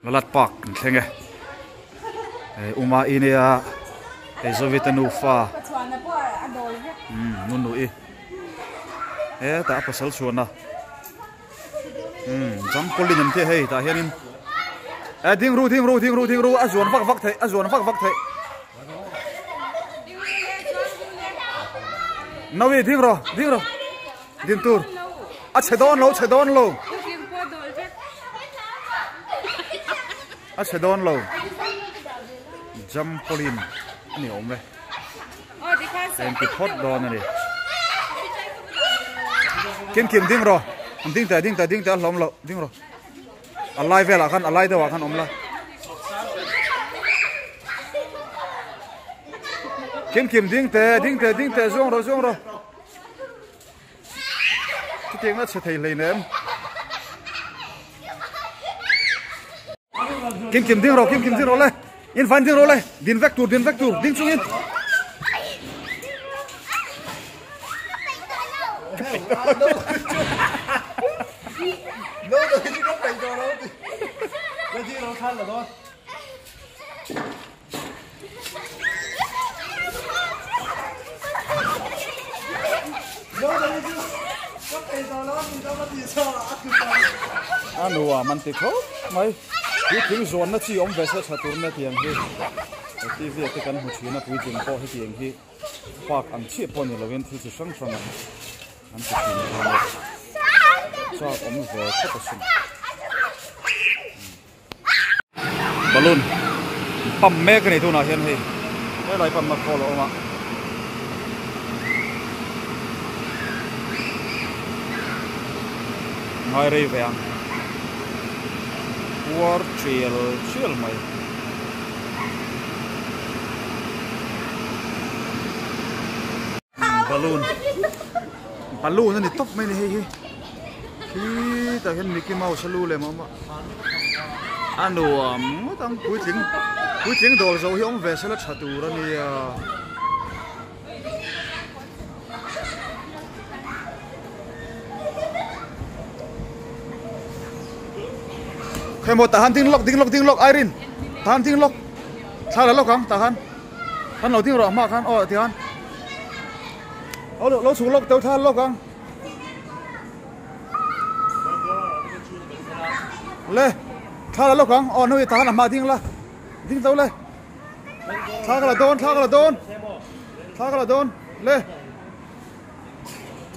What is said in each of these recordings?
lalat pak thenge uma inia zovitanu fa nunu i ta pasal suana jam polin nam the hei ta hianin ding ru azon vak thei nawi ding ro din tur chedon lo chedon lo jam polin ni omle en ki phot don ni kim ding ro ding ta lom lo ding ro alai vela khan alai da wa khan omla kim ding ta zong ro ki tiếng nó sẽ thầy lấy ném kim ding ro le in fan ding ro le din vector ding chung in đâu rồi nó cảnh cho nó cái gì nó khăn là thôi đâu rồi nó cảnh cho nó thì nó đi sao là nua man ti kho mai cái tiếng zon nó chỉ ông về sẽ chặt tuần này tiếng hi TV cái căn hồ chí nó quý tiếng po hay tiếng hi park ang chi po ni lovin thi sang anh chỉ cho ông về tất cả balloon pump mẹ cái này thôi nào hiện hi cái này pump mà khó lắm mà ngay đây về anh war chill mày balloon này top mấy này hi khi ta hiện Mickey Mouse lu lên mà anh đồ tao cuối tiếng đồ rồi ông về sẽ là chặt tù đó nè khi một tahan tiếng lock Irene tahan tiếng lock sao là lock không tahan hắn lâu tiếng rồi mà hắn thì hắn lâu xuống lock tao than lock không le tha là lock không nơi tahan làm mà tiếng tao le tha cái là don le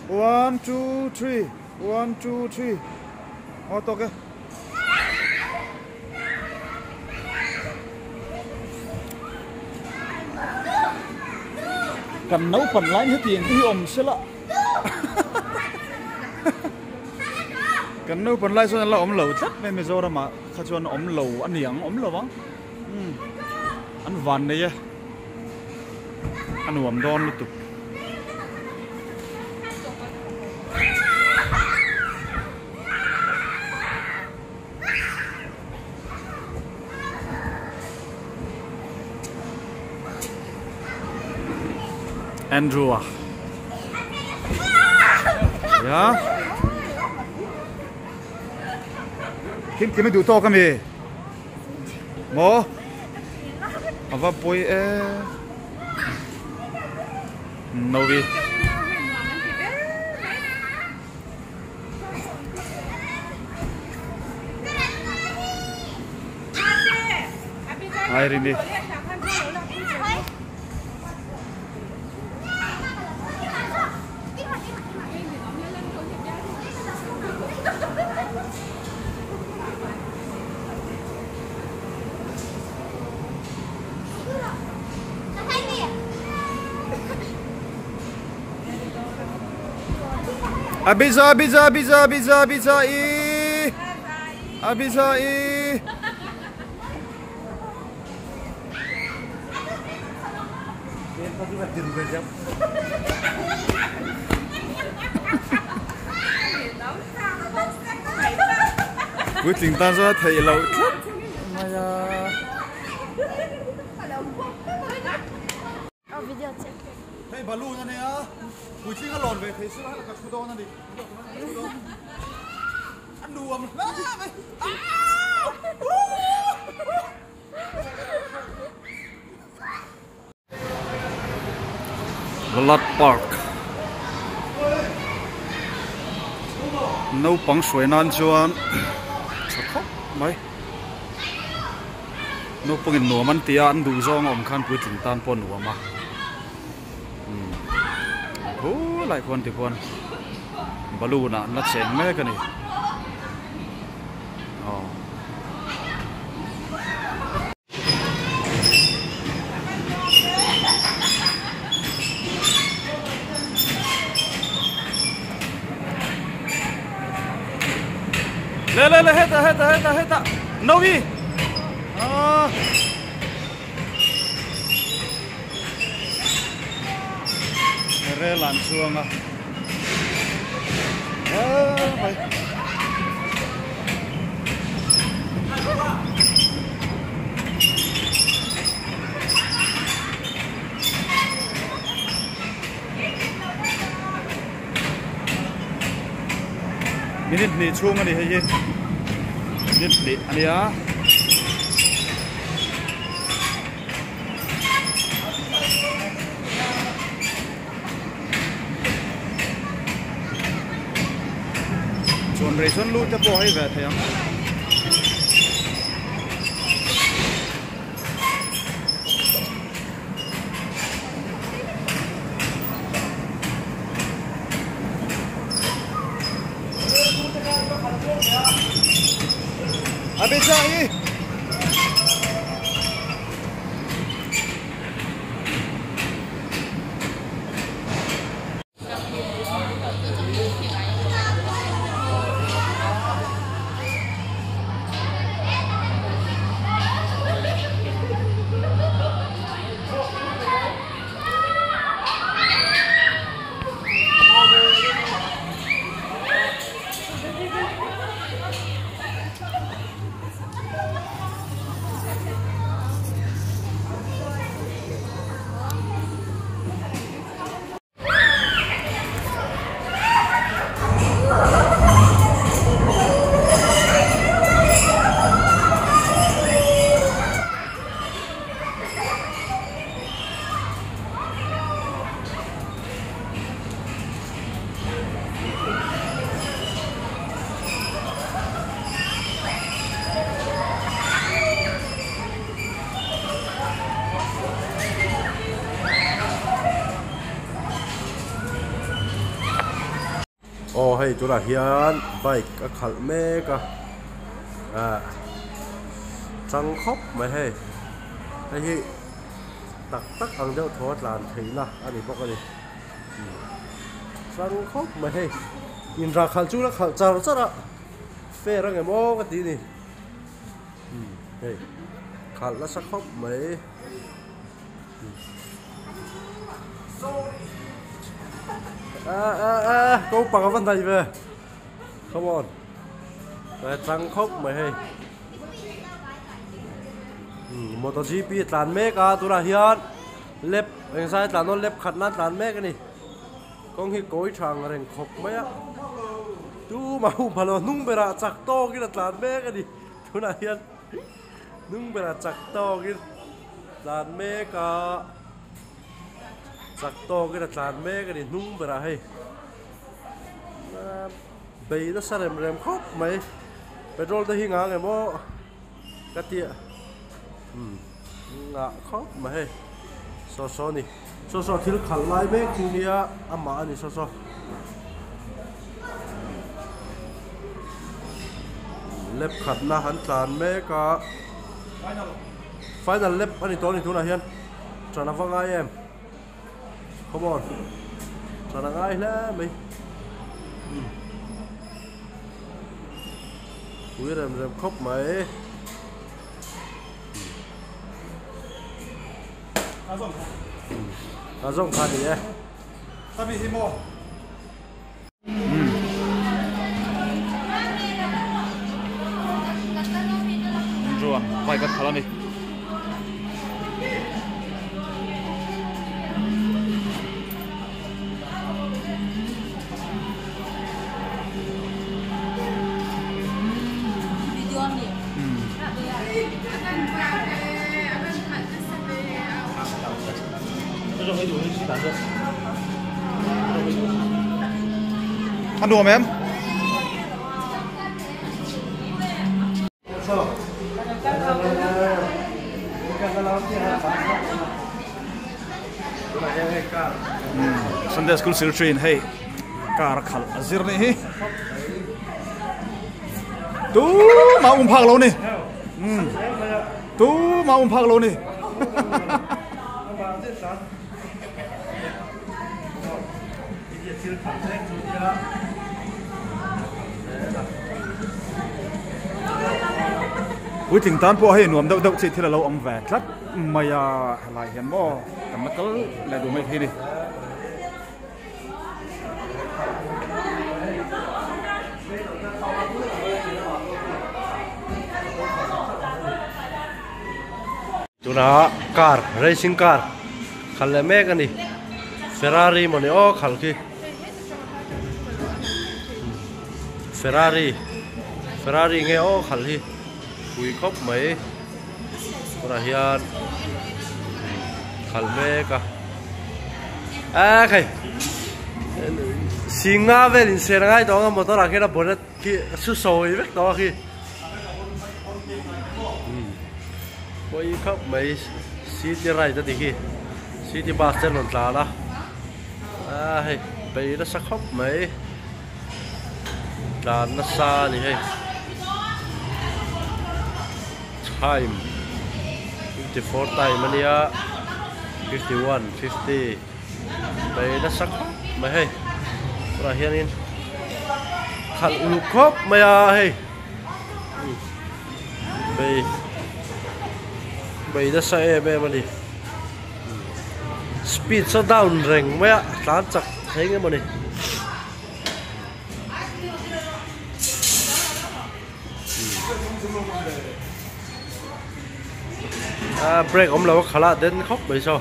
1 2 3 to cái cần nấu phần lái hết tiền cái ôm sẽ lạ cần nấu phần lái rồi là ôm lẩu chắc nên giờ đó mà khai cho nó ôm lẩu ăn niếng ôm lẩu vắng ăn vằn đấy ăn ôm đòn liên tục Andrew à? Yeah. Kim mình đủ to cái gì? Mo? Ava boy Novi. Hai rini. Abiza quyết định ta ra thầy lâu video check. Hey balloon này á, buổi chiều cái lòn về thấy xưa là cái đó này đi, ăn đùa mà, Lat Park nấu bằng suối nan chuan chắc khóc mấy nấu bằng in nua man tia ăn đủ rong om khan pui tin tan pon nua mà lại quan thì quan balu na nó chèn mấy cái này le heta novi re lan suang vậy minit ni chung ani hei minit ni ania chọn reason lu ta po hay về thầy Abisai hey chỗ là hiền bike các khẩu mê cả trăng khóc mày hey hey tắc tắc ăn đeo thoát làn thấy là anh đi bóc cái gì trăng khóc mày hey nhìn ra khăn chú là khăn chào rất ạ phê ra ngày mô cái tí này hey khăn là sắc khóc mày câu bằng vấn đề về come on trăng khóc mày hay MotoGP tàn mê cả tôi là hiền lép anh sai tàn nó lép khát nát tàn mê cái này con hi cối chàng rồi khóc mấy á chú mà hùng phalo nung bề ra chặt to cái là tàn mê cái này tôi là hiền nung bề ra chặt to cái tàn mê cả chặt to cái là tàn mê cái này nung bề ra hay bây nó sao rem khóc mày petrol tới hi ngã ngày mô cái tiệt ngã khóc mày so nè so thì khăn lại mê khu nia ama nè so lép khát na hắn tàn mê cả final lép anh to nè thu nào hiền cho nó văng ai em come on cho nó ai là mày cúi rem khóc mày rong khăn đi em tapi himo rồi vài cái khăn này这是回主的去打车。ăn đồ em Sunday school sil train hey car khal azir ni hi tu ma phak lo ni tu ma phak lo ni Quý thỉnh tan po hay nuông đậu đậu chỉ thì là lâu ông về lắm mày lại hiện bo cầm nó cỡ lại đủ mấy khi đi tu na car racing car khal le mek ani Ferrari moni o khal ki Ferrari nghe o khal hi Cùi khóc mấy Còn hiện Khal mek khay Xin nga về đến xe ngay đó mà tôi là cái là bốn cái su sồi biết đó khi Cùi khóc mấy City right đó thì khi City Barcelona là đó hay bây nó sắc khóc mấy là nó xa thì hay time 54 time mania 51 50 bây nó sắc khóc mấy hay rồi hiện in khăn lục khóc mấy hay bây nó sẽ em mà đi speed so down rèn mấy tán chặt thấy cái mà đi break ông lâu khá là đến khóc bây giờ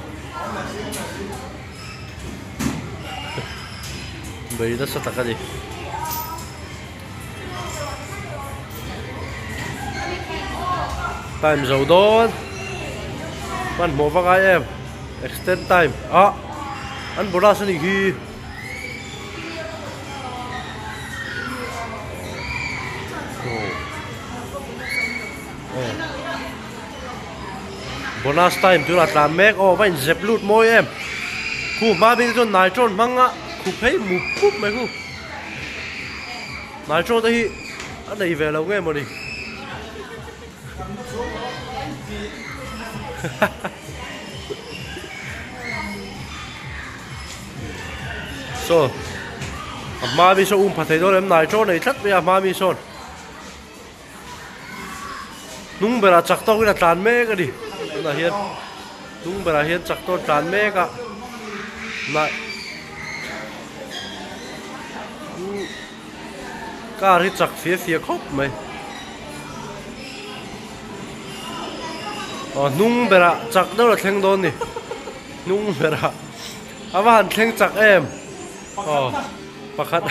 bây giờ sao cái gì time dầu đón bạn mua vào em extend time anh bố ra sẽ đi ghi bonus time tu là làm make vậy dẹp lút môi em khu ma bên cho nải trôn măng á khu thấy mù cúp mấy khu nải trôn đây anh này về lâu nghe mà đi so ma bên so phát thấy đó em nải trôn này chắc bây ma bên so nung bera chắc tao cái là tràn mê cái đi là hiện nung bera hiện chắc tao tràn mê cả lại cả thì chắc phía khóc mày nung bera chắc đâu là thèn đòn nè nung bera à bạn thèn chắc em bạc khát